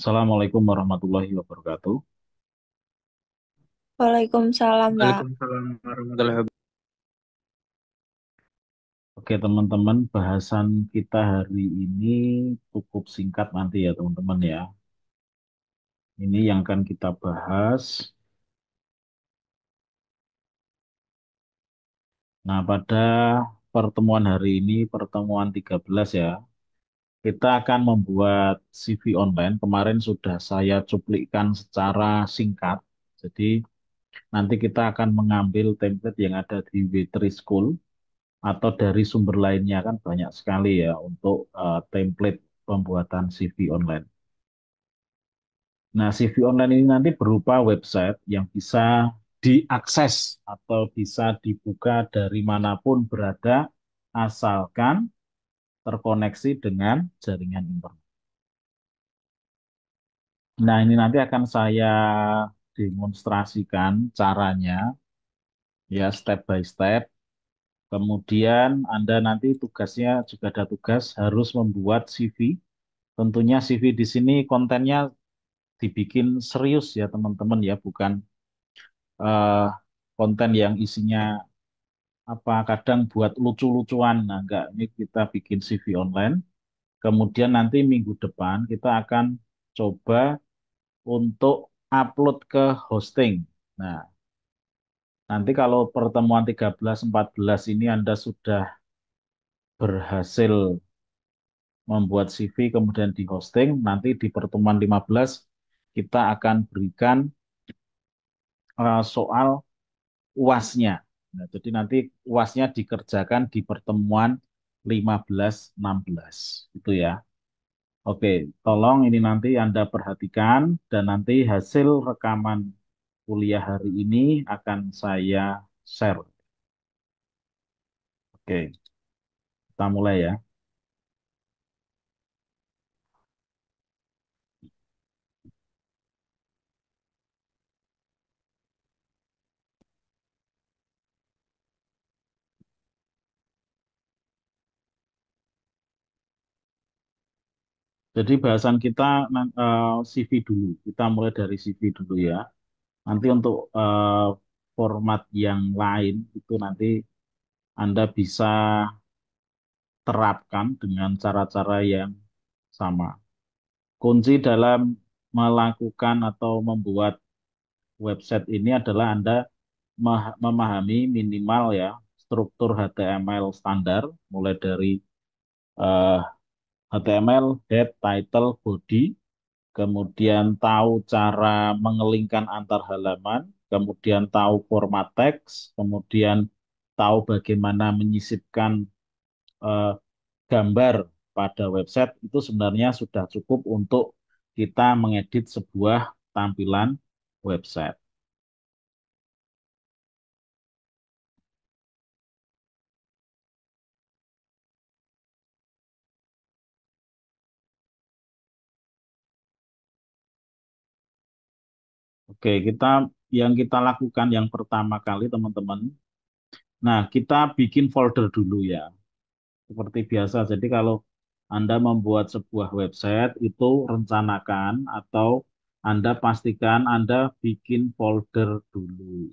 Assalamualaikum warahmatullahi wabarakatuh. Waalaikumsalam, Kak. Waalaikumsalam warahmatullahi wabarakatuh. Oke, teman-teman, bahasan kita hari ini cukup singkat nanti ya, teman-teman ya. Ini yang akan kita bahas. Nah, pada pertemuan hari ini, pertemuan 13 ya, kita akan membuat CV online. Kemarin sudah saya cuplikkan secara singkat. Jadi, nanti kita akan mengambil template yang ada di W3 School atau dari sumber lainnya kan banyak sekali ya untuk template pembuatan CV online. Nah, CV online ini nanti berupa website yang bisa diakses atau bisa dibuka dari manapun berada asalkan terkoneksi dengan jaringan internet. Nah, ini nanti akan saya demonstrasikan caranya ya step by step. Kemudian Anda nanti tugasnya juga ada tugas harus membuat CV. Tentunya CV di sini kontennya dibikin serius ya teman-teman ya, bukan eh, konten yang isinya apa kadang buat lucu-lucuan. Nah, enggak, ini kita bikin CV online. Kemudian nanti minggu depan kita akan coba untuk upload ke hosting. Nah, nanti kalau pertemuan 13-14 ini Anda sudah berhasil membuat CV kemudian di hosting, nanti di pertemuan 15 kita akan berikan soal UASnya. Nah, jadi nanti UASnya dikerjakan di pertemuan 15-16 itu ya. Oke, tolong ini nanti Anda perhatikan dan nanti hasil rekaman kuliah hari ini akan saya share. Oke, kita mulai ya. Jadi bahasan kita CV dulu. Kita mulai dari CV dulu ya. Nanti untuk format yang lain itu nanti Anda bisa terapkan dengan cara-cara yang sama. Kunci dalam melakukan atau membuat website ini adalah Anda memahami minimal ya struktur HTML standar, mulai dari eh, HTML, head, title, body, kemudian tahu cara mengelingkan antar halaman, kemudian tahu format teks, kemudian tahu bagaimana menyisipkan eh, gambar pada website itu sebenarnya sudah cukup untuk kita mengedit sebuah tampilan website. Oke, yang kita lakukan yang pertama kali teman-teman. Nah, kita bikin folder dulu ya. Seperti biasa. Jadi kalau Anda membuat sebuah website itu rencanakan atau Anda pastikan Anda bikin folder dulu.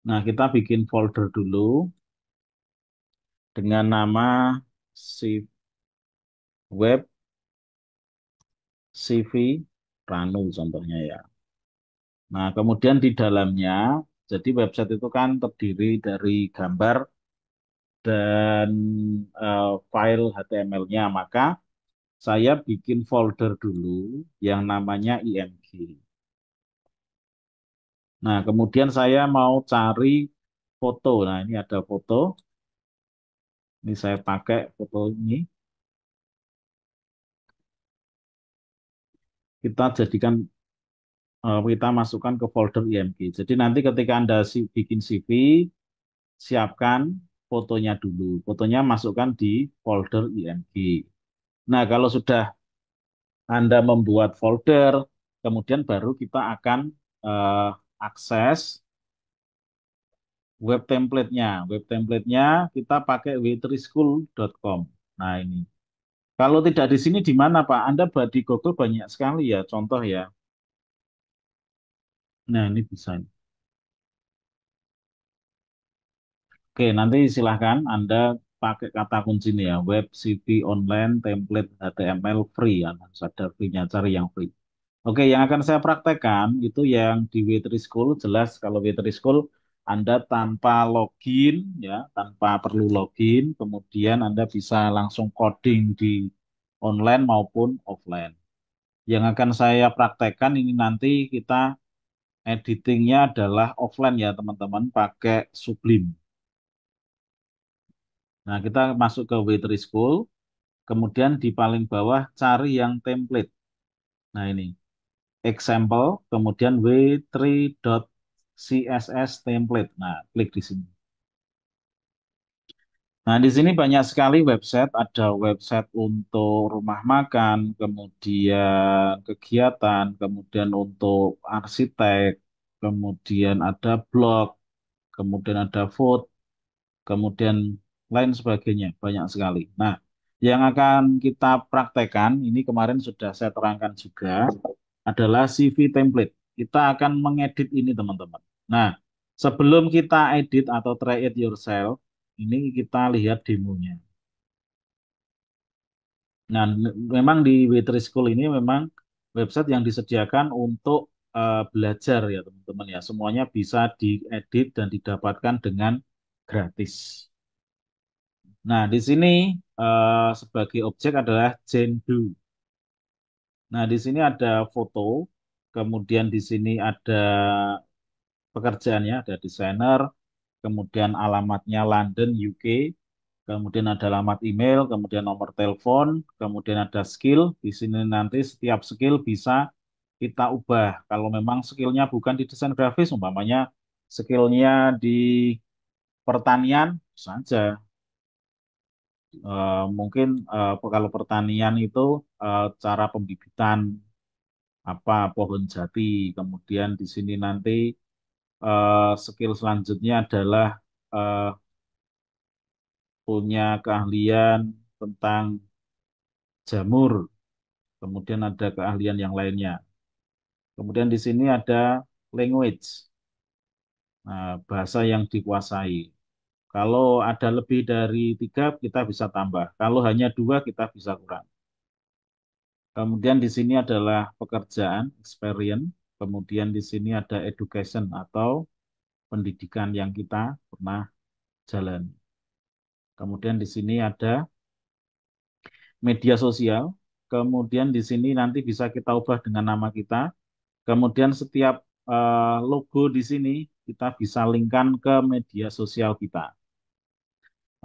Nah, kita bikin folder dulu dengan nama si web CV Ranu contohnya ya. Nah, kemudian di dalamnya, jadi website itu kan terdiri dari gambar dan file HTML-nya. Maka saya bikin folder dulu yang namanya IMG. Nah, kemudian saya mau cari foto. Nah, ini ada foto. Ini saya pakai foto ini. Kita jadikan, kita masukkan ke folder IMG. Jadi nanti ketika Anda bikin CV, siapkan fotonya dulu. Fotonya masukkan di folder IMG. Nah, kalau sudah Anda membuat folder, kemudian baru kita akan eh, akses web template-nya. Web template-nya kita pakai w3school.com. Nah, ini. Kalau tidak di sini di mana, Pak? Anda di Google banyak sekali ya, contoh ya. Nah, ini bisa. Oke, nanti silahkan Anda pakai kata kunci ini ya, web CV online template HTML free ya, harus ada free-nya, cari yang free. Oke, yang akan saya praktekkan itu yang di W3 School, jelas kalau W3 School Anda tanpa login ya, tanpa perlu login, kemudian Anda bisa langsung coding di online maupun offline. Yang akan saya praktekkan ini nanti kita editingnya adalah offline ya teman-teman, pakai Sublime. Nah, kita masuk ke W3 School, kemudian di paling bawah cari yang template. Nah, ini example, kemudian w3.css template. Nah, klik di sini. Nah, di sini banyak sekali website. Ada website untuk rumah makan, kemudian kegiatan, kemudian untuk arsitek, kemudian ada blog, kemudian ada food, kemudian lain sebagainya, banyak sekali. Nah, yang akan kita praktekkan, ini kemarin sudah saya terangkan juga, adalah CV template. Kita akan mengedit ini, teman-teman. Nah, sebelum kita edit atau try it yourself, ini kita lihat demonya. Nah, memang di W3 School ini memang website yang disediakan untuk belajar ya, teman-teman ya. Semuanya bisa diedit dan didapatkan dengan gratis. Nah, di sini sebagai objek adalah Jendu. Nah, di sini ada foto, kemudian di sini ada pekerjaannya, ada desainer, kemudian alamatnya London, UK, kemudian ada alamat email, kemudian nomor telepon, kemudian ada skill. Di sini nanti setiap skill bisa kita ubah. Kalau memang skillnya bukan di desain grafis, umpamanya skillnya di pertanian, bisa saja. Mungkin kalau pertanian itu cara pembibitan apa pohon jati. Kemudian di sini nanti skill selanjutnya adalah eh, punya keahlian tentang jamur. Kemudian ada keahlian yang lainnya. Kemudian di sini ada language, bahasa yang dikuasai. Kalau ada lebih dari tiga, kita bisa tambah. Kalau hanya dua, kita bisa kurang. Kemudian di sini adalah pekerjaan, experience. Kemudian di sini ada education atau pendidikan yang kita pernah jalani. Kemudian di sini ada media sosial. Kemudian di sini nanti bisa kita ubah dengan nama kita. Kemudian setiap logo di sini kita bisa linkkan ke media sosial kita.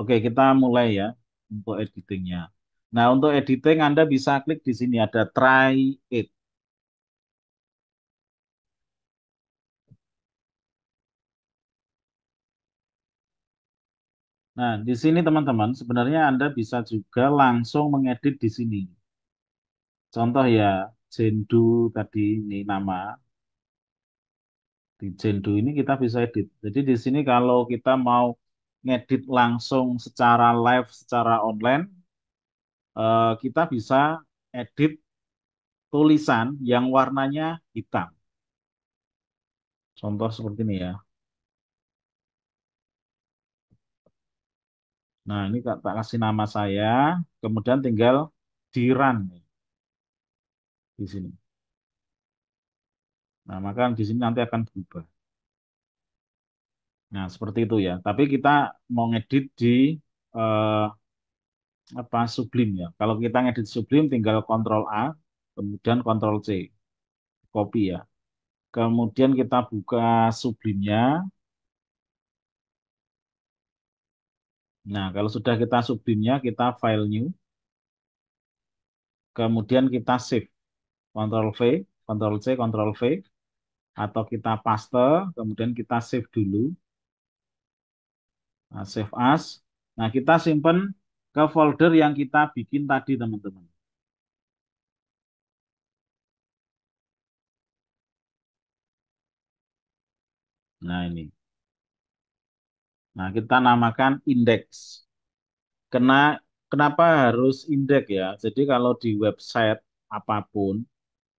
Oke, kita mulai ya untuk editingnya. Nah, untuk editing Anda bisa klik di sini ada try it. Nah, di sini teman-teman, sebenarnya Anda bisa juga langsung mengedit di sini. Contoh ya, Jendu tadi ini nama. Di Jendu ini kita bisa edit. Jadi di sini kalau kita mau ngedit langsung secara live, secara online, kita bisa edit tulisan yang warnanya hitam. Contoh seperti ini ya. Nah, ini tak kasih nama saya, kemudian tinggal di run di sini. Nah, maka di sini nanti akan berubah. Nah, seperti itu ya. Tapi kita mau ngedit di eh, apa Sublime ya. Kalau kita ngedit Sublime tinggal Ctrl A, kemudian Ctrl C, copy ya. Kemudian kita buka Sublime-nya. Nah, kalau sudah kita Sublime-nya, kita file new, kemudian kita save. Ctrl V, Ctrl C, Ctrl V, atau kita paste, kemudian kita save dulu. Nah, save as. Nah, kita simpan ke folder yang kita bikin tadi, teman-teman. Nah, ini. Nah, kita namakan index. Kena kenapa harus indeks ya? Jadi kalau di website apapun,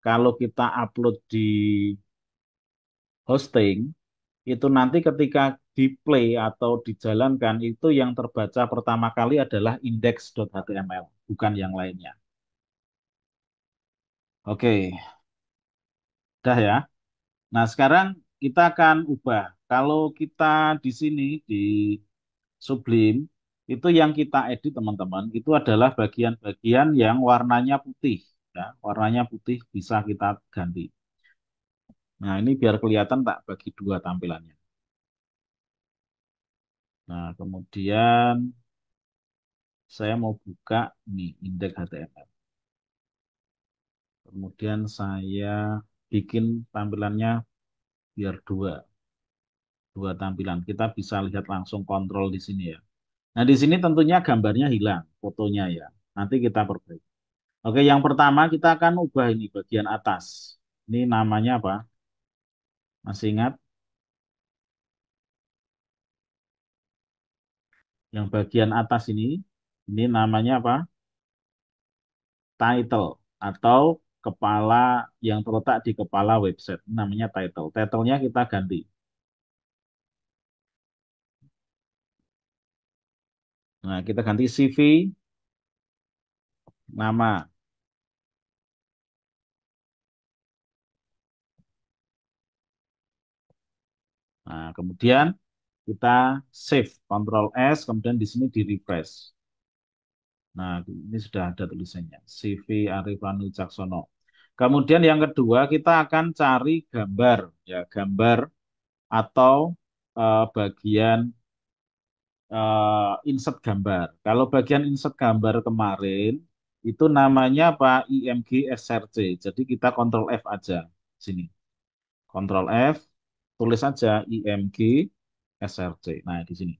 kalau kita upload di hosting, itu nanti ketika di play atau dijalankan, itu yang terbaca pertama kali adalah index.html, bukan yang lainnya. Oke, dah ya. Nah, sekarang kita akan ubah. Kalau kita di sini, di Sublime, itu yang kita edit teman-teman, itu adalah bagian-bagian yang warnanya putih. Ya, warnanya putih bisa kita ganti. Nah, ini biar kelihatan tak bagi dua tampilannya. Nah, kemudian saya mau buka nih indeks HTML. Kemudian saya bikin tampilannya biar dua tampilan. Kita bisa lihat langsung kontrol di sini ya. Nah, di sini tentunya gambarnya hilang, fotonya ya. Nanti kita perbaiki. Oke, yang pertama kita akan ubah ini bagian atas. Ini namanya apa? Masih ingat? Yang bagian atas ini namanya apa? Title atau kepala yang terletak di kepala website. Ini namanya title. Title-nya kita ganti. Nah, kita ganti CV nama. Nah, kemudian kita save, Ctrl S, kemudian di sini di refresh. Nah, ini sudah ada tulisannya, CV Arifan Wicaksono. Kemudian yang kedua, kita akan cari gambar, ya gambar atau bagian insert gambar. Kalau bagian insert gambar kemarin, itu namanya apa? IMG SRC. Jadi kita Ctrl F aja sini. Ctrl F, tulis aja IMG SRC. Nah, di sini.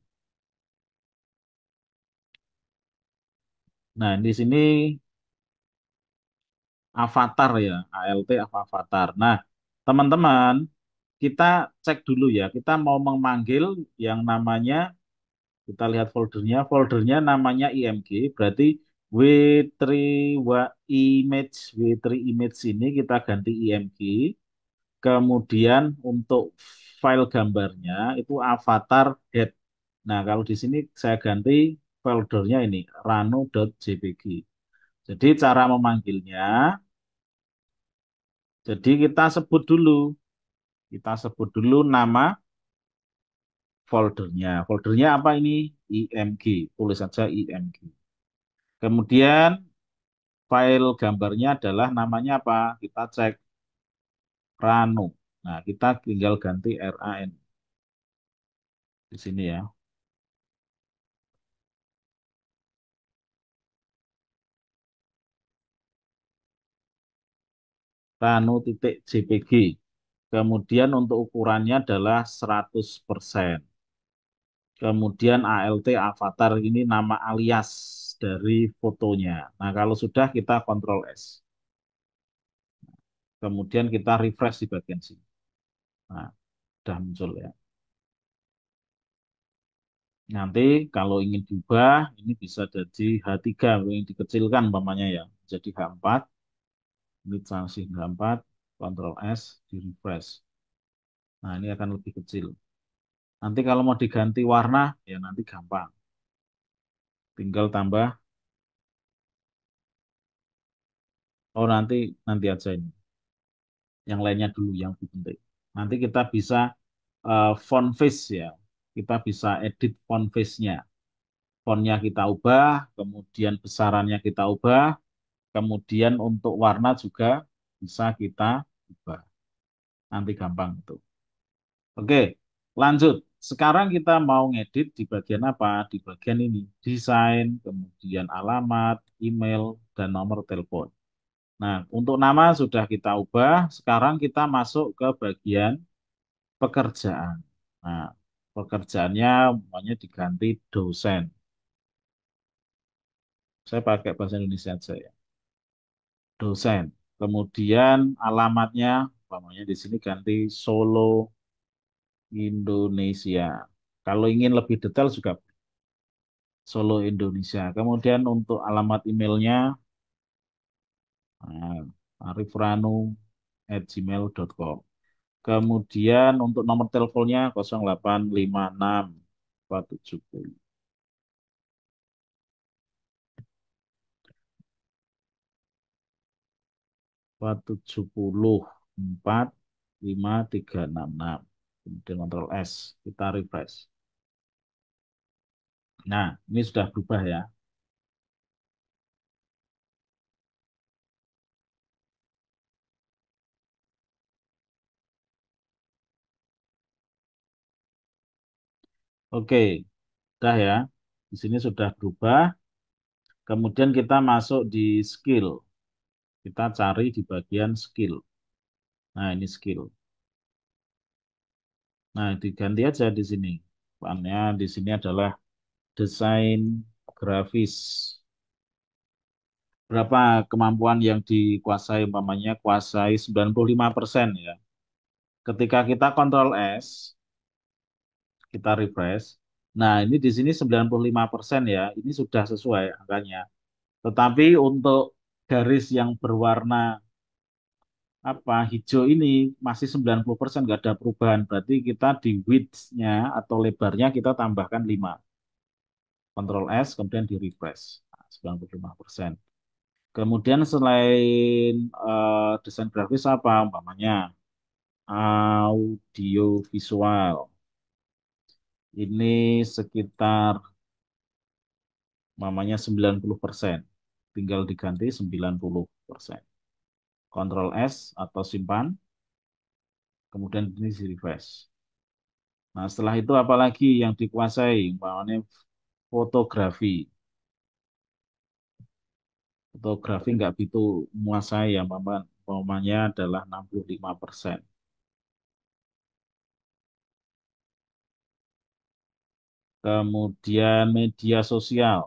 Nah, di sini avatar ya, ALT avatar. Nah, teman-teman, kita cek dulu ya. Kita mau memanggil yang namanya, kita lihat foldernya. Foldernya namanya IMG, berarti W3 image, W3 image ini kita ganti IMG. Kemudian untuk file gambarnya itu avatar head. Nah, kalau di sini saya ganti foldernya ini rano.jpg. Jadi cara memanggilnya, jadi kita sebut dulu nama foldernya. Foldernya apa ini? IMG, tulis saja IMG. Kemudian file gambarnya adalah namanya apa? Kita cek Rano. Nah, kita tinggal ganti RAN di sini ya. Rano.jpg. Kemudian untuk ukurannya adalah 100%. Kemudian ALT avatar ini nama alias dari fotonya. Nah, kalau sudah kita Ctrl S. Kemudian kita refresh di bagian sini. Nah, sudah muncul ya. Nanti kalau ingin diubah, ini bisa jadi H3, yang dikecilkan umpamanya ya. Jadi H4, ini transi H4, Ctrl S, di refresh. Nah, ini akan lebih kecil. Nanti kalau mau diganti warna, ya nanti gampang. Tinggal tambah, oh nanti aja ini. Yang lainnya dulu yang lebih penting. Nanti kita bisa font face ya. Kita bisa edit font face-nya. Fontnya kita ubah, kemudian besarannya kita ubah, kemudian untuk warna juga bisa kita ubah. Nanti gampang itu. Oke, lanjut. Sekarang kita mau ngedit di bagian apa? Di bagian ini, desain, kemudian alamat, email, dan nomor telepon. Nah, untuk nama sudah kita ubah. Sekarang kita masuk ke bagian pekerjaan. Nah, pekerjaannya namanya diganti dosen. Saya pakai bahasa Indonesia saja ya. Dosen. Kemudian alamatnya, umpamanya di sini ganti Solo, Indonesia. Kalau ingin lebih detail juga. Solo Indonesia. Kemudian untuk alamat emailnya arifranu@gmail.com. Kemudian untuk nomor teleponnya 0856 470 474 5366. Kemudian kontrol S, kita refresh. Nah, ini sudah berubah ya. Oke, sudah ya. Di sini sudah berubah. Kemudian kita masuk di skill. Kita cari di bagian skill. Nah, ini skill. Nah, diganti aja di sini. Bahannya di sini adalah desain grafis. Berapa kemampuan yang dikuasai, umpamanya kuasai 95% ya. Ketika kita Ctrl S, kita refresh. Nah, ini di sini 95% ya. Ini sudah sesuai angkanya. Tetapi untuk garis yang berwarna hijau ini masih 90% nggak ada perubahan. Berarti kita di width-nya atau lebarnya kita tambahkan 5. Ctrl S, kemudian di refresh. Nah, 95%. Kemudian selain desain grafis apa? Umpamanya audio visual. Ini sekitar umpamanya 90%. Tinggal diganti 90%. Ctrl S atau simpan, kemudian ini di refresh. Nah, setelah itu apalagi yang dikuasai? Umpamanya fotografi. Fotografi nggak begitu menguasai ya, umpamanya adalah 65%. Kemudian media sosial,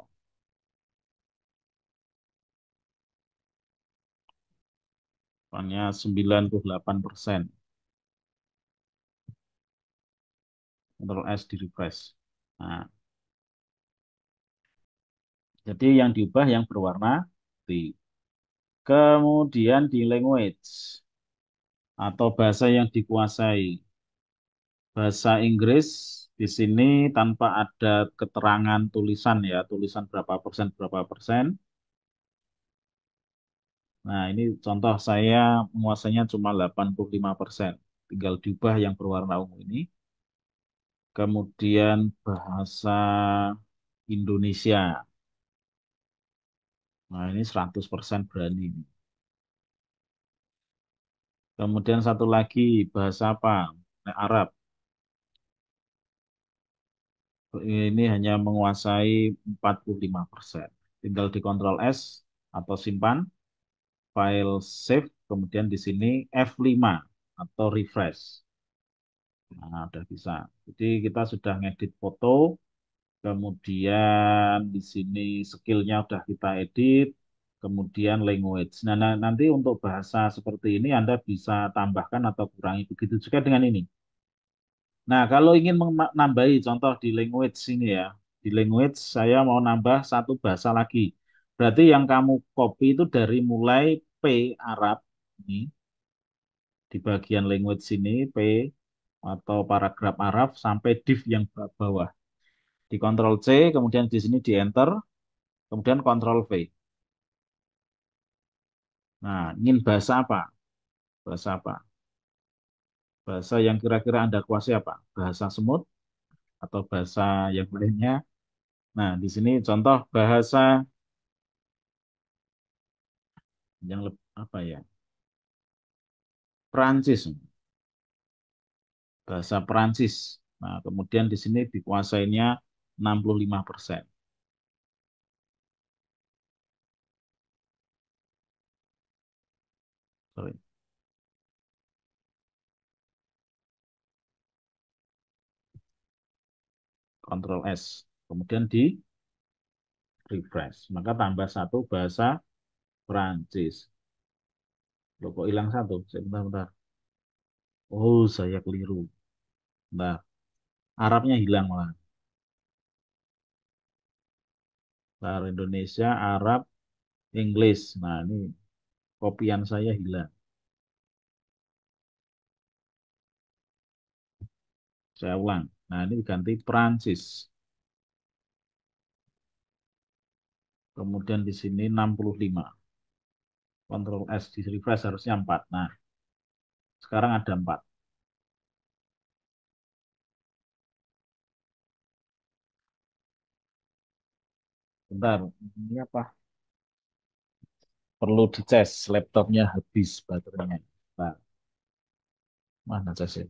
hanya 98%. Ctrl S di refresh. Nah, jadi yang diubah yang berwarna putih. Kemudian di language atau bahasa yang dikuasai. Bahasa Inggris di sini tanpa ada keterangan tulisan ya, tulisan berapa persen. Nah, ini contoh saya menguasainya cuma 85%. Tinggal diubah yang berwarna ungu ini. Kemudian bahasa Indonesia. Nah, ini 100% berani. Kemudian satu lagi bahasa apa? Nah, Arab. Ini hanya menguasai 45%. Tinggal di Ctrl S atau simpan, file save, kemudian di sini F5 atau refresh. Nah, udah bisa. Jadi kita sudah ngedit foto, kemudian di sini skillnya udah kita edit, kemudian language. Nanti untuk bahasa seperti ini Anda bisa tambahkan atau kurangi. Begitu juga dengan ini. Nah, kalau ingin menambahi contoh di language ini ya, di language saya mau nambah satu bahasa lagi. Berarti yang kamu copy itu dari mulai P Arab ini di bagian language sini P atau paragraf Arab sampai div yang bawah. Di Ctrl C, kemudian di sini di Enter, kemudian Ctrl V. Nah, ingin bahasa apa? Bahasa apa? Bahasa yang kira-kira Anda kuasai apa? Bahasa semut atau bahasa yang lainnya? Nah, di sini contoh bahasa yang apa ya? Perancis, bahasa Perancis. Nah, kemudian di sini dikuasainya 65%. Sorry, Ctrl S. Kemudian di refresh. Maka tambah satu bahasa Perancis. Loh, kok hilang satu? Sebentar, bentar. Oh, saya keliru. Bentar. Arabnya hilang malah. Bahasa Indonesia, Arab, Inggris. Nah, ini kopian saya hilang. Saya ulang. Nah, ini diganti Prancis. Kemudian di sini 65. Control S di refresh harusnya 4. Nah, sekarang ada 4. Bentar, ini apa? Perlu dicas, laptopnya habis baterainya. Nah, mana casnya?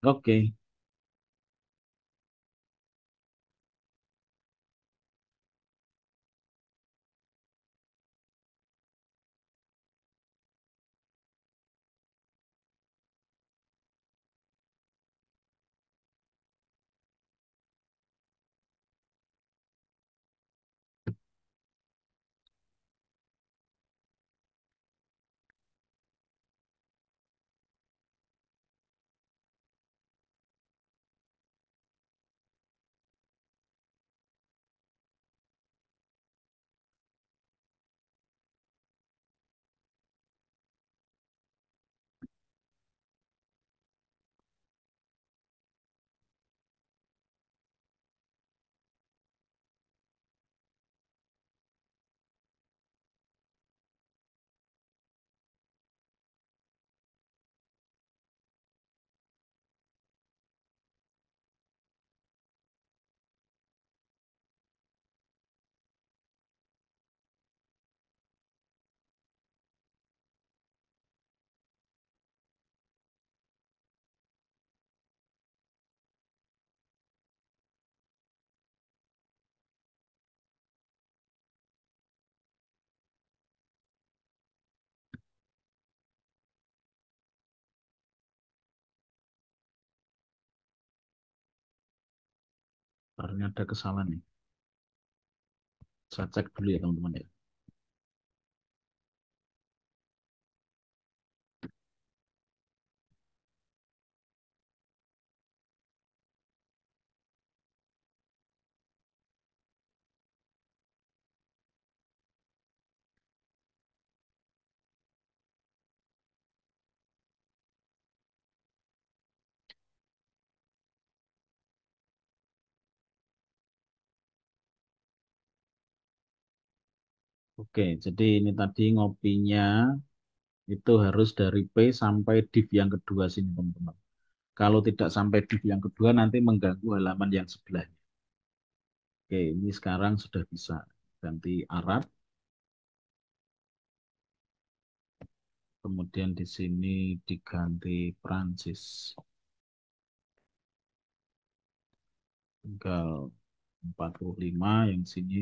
Oke, ternyata ada kesalahan nih. Saya cek dulu ya teman-teman ya. Oke, jadi ini tadi ngopinya itu harus dari P sampai div yang kedua sini teman-teman. Kalau tidak sampai div yang kedua nanti mengganggu halaman yang sebelahnya. Oke, ini sekarang sudah bisa ganti Arab. Kemudian di sini diganti Prancis. Tinggal 45, yang sini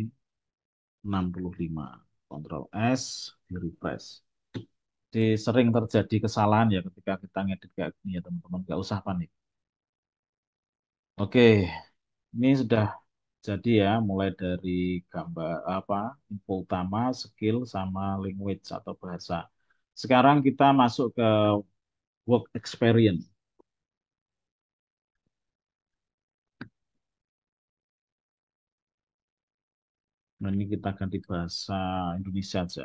65. Ctrl S, di refresh. Jadi sering terjadi kesalahan ya ketika kita ngedit kayak gini ya teman-teman. Nggak usah panik. Oke, ini sudah jadi ya, mulai dari gambar apa, info utama, skill, sama language atau bahasa. Sekarang kita masuk ke work experience. Nah, ini kita ganti bahasa Indonesia aja.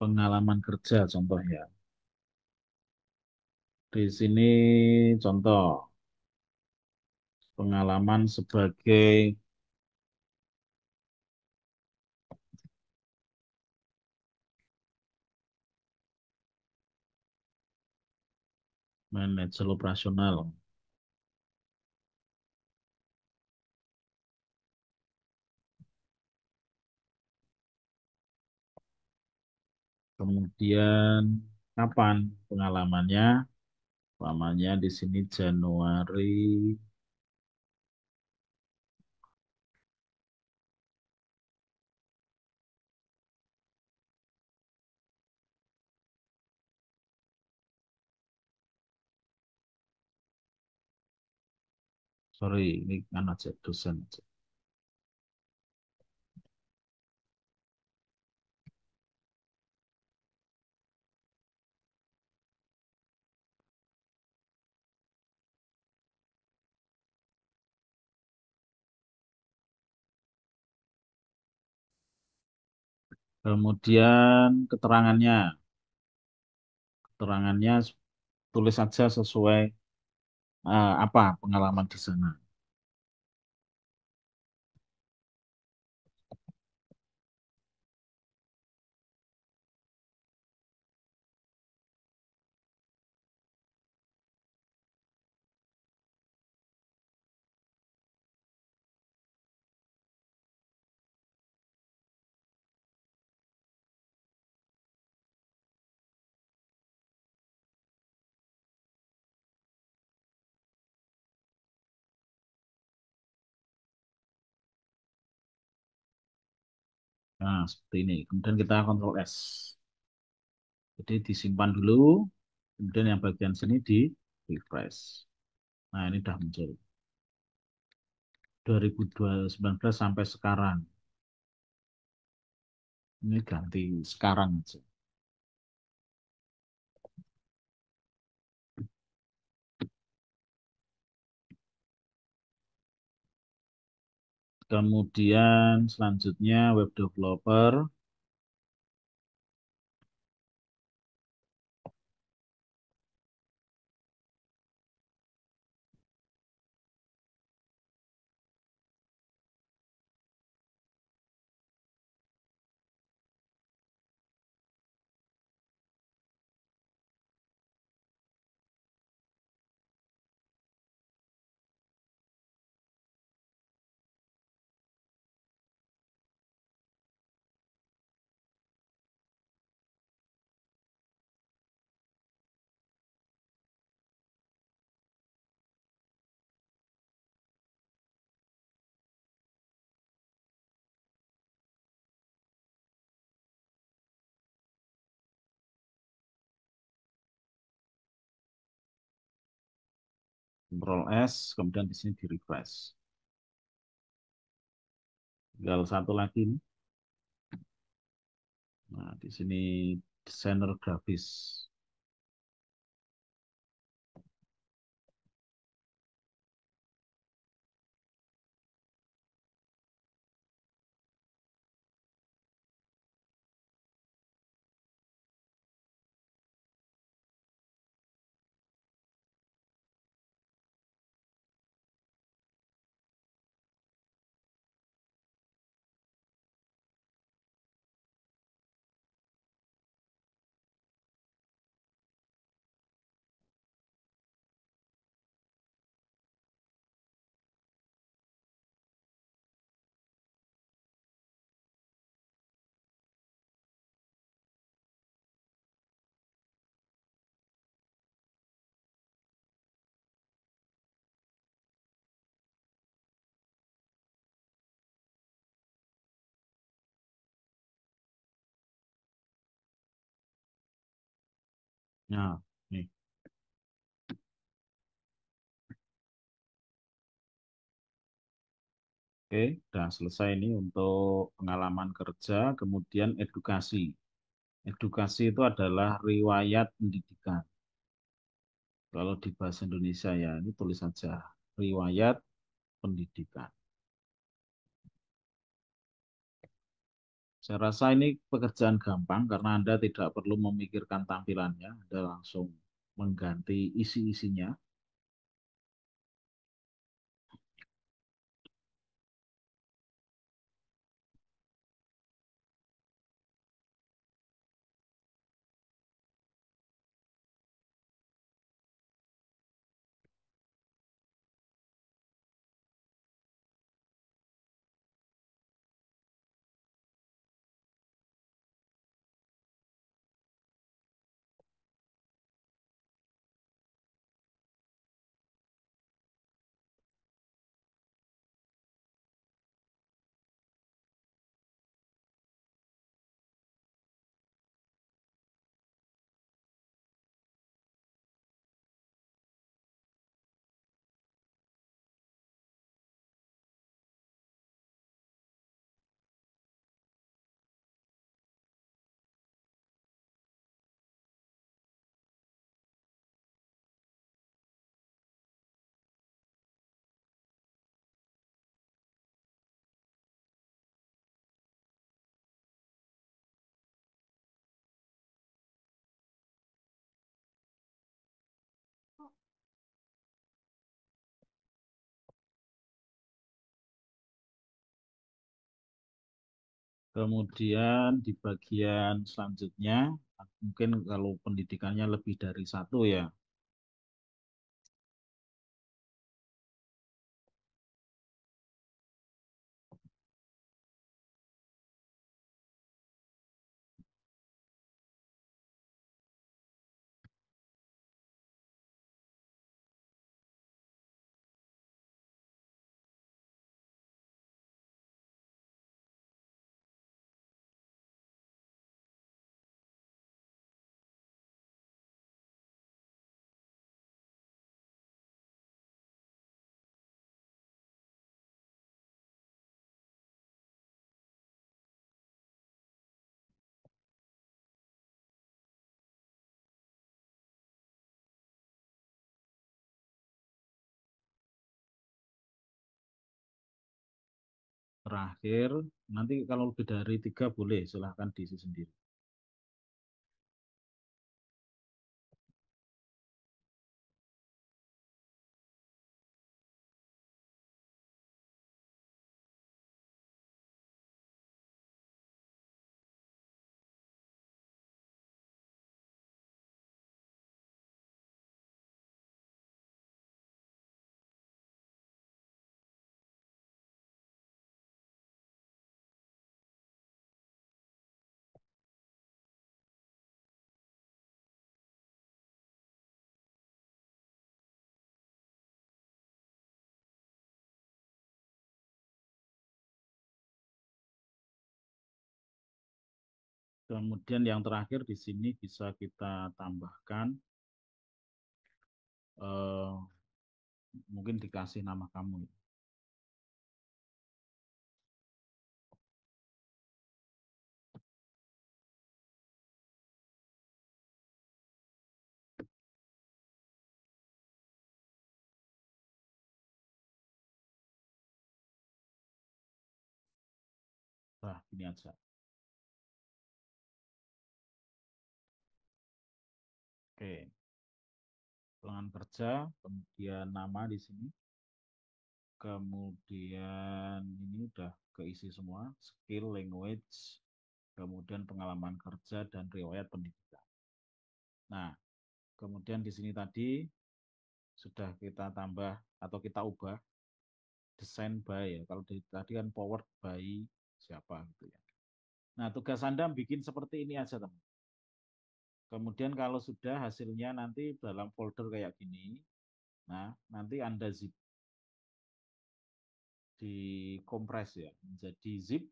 Pengalaman kerja contohnya. Di sini contoh pengalaman sebagai manajer operasional. Kemudian kapan pengalamannya? Lamanya di sini Januari, sorry, ini kan aja dosen aja. Kemudian keterangannya tulis saja sesuai apa pengalaman di sana. Nah, seperti ini. Kemudian kita Ctrl S. Jadi disimpan dulu, kemudian yang bagian sini di refresh. Nah, ini sudah muncul. 2019 sampai sekarang. Ini ganti sekarang aja. Kemudian selanjutnya web developer. Ctrl S, kemudian di sini di refresh. Tinggal satu lagi nih. Nah, di sini desainer grafis. Nah, nih. Oke, sudah selesai ini untuk pengalaman kerja, kemudian edukasi. Edukasi itu adalah riwayat pendidikan. Kalau di bahasa Indonesia ya, ini tulis saja riwayat pendidikan. Saya rasa ini pekerjaan gampang karena Anda tidak perlu memikirkan tampilannya, Anda langsung mengganti isi-isinya. Kemudian di bagian selanjutnya, mungkin kalau pendidikannya lebih dari satu ya, terakhir, nanti kalau lebih dari tiga boleh, silahkan diisi sendiri. Kemudian yang terakhir di sini bisa kita tambahkan, eh, mungkin dikasih nama kamu. Nah, ini aja. Oke, lengan kerja, kemudian nama di sini, kemudian ini udah keisi semua, skill, language, kemudian pengalaman kerja dan riwayat pendidikan. Nah, kemudian di sini tadi sudah kita tambah atau kita ubah desain by ya. Kalau tadi kan powered by siapa gitu ya. Nah, tugas Anda bikin seperti ini aja, teman. Kemudian kalau sudah hasilnya nanti dalam folder kayak gini, nah nanti Anda zip di kompres ya menjadi zip.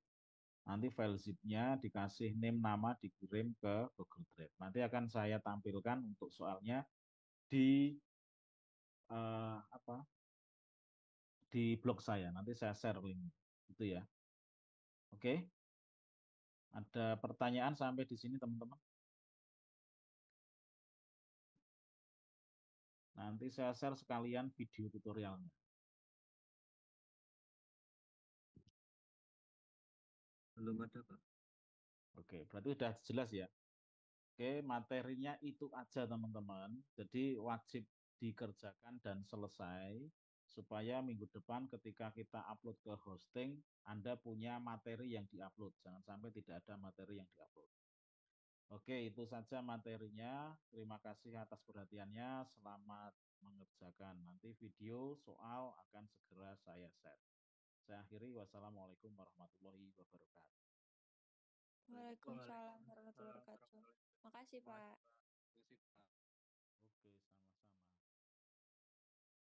Nanti file zipnya dikasih name nama dikirim ke Google Drive. Nanti akan saya tampilkan untuk soalnya di apa di blog saya. Nanti saya share link itu ya. Oke, ada pertanyaan sampai di sini teman-teman? Nanti saya share sekalian video tutorialnya. Belum ada, Pak. Oke, berarti sudah jelas ya. Oke, materinya itu aja teman-teman. Jadi wajib dikerjakan dan selesai supaya minggu depan ketika kita upload ke hosting, Anda punya materi yang diupload. Jangan sampai tidak ada materi yang diupload. Oke, itu saja materinya. Terima kasih atas perhatiannya. Selamat mengerjakan. Nanti video soal akan segera saya share. Saya akhiri. Wassalamualaikum warahmatullahi wabarakatuh. Waalaikumsalam warahmatullahi wabarakatuh. Makasih, Pak.